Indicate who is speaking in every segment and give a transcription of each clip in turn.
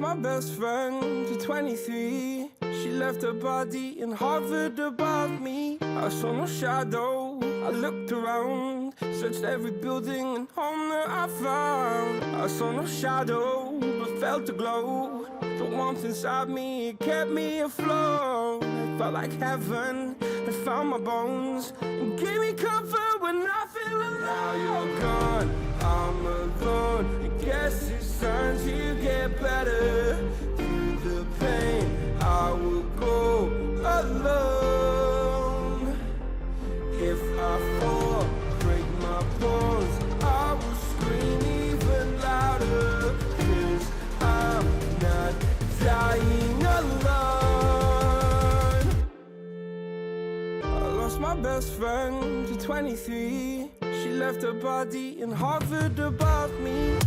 Speaker 1: my best friend to 23. She left her body and hovered above me. I saw no shadow, I looked around, searched every building and home that I found. I saw no shadow, but felt a glow. The warmth inside me, it kept me afloat. It felt like heaven had found my bones and gave me comfort when I feel alone. Now you're gone, I'm alone. I guess it's time to get better. Through the pain, I will go alone. If I fall, break my bones, I will scream even louder. 'Cause I'm not dying alone. I lost my best friend to 23. She left her body and hovered above me.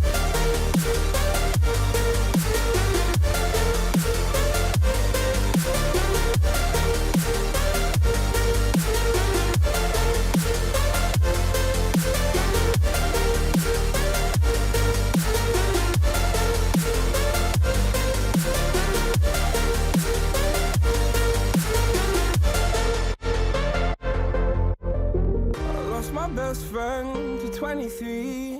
Speaker 1: My best friend to 23.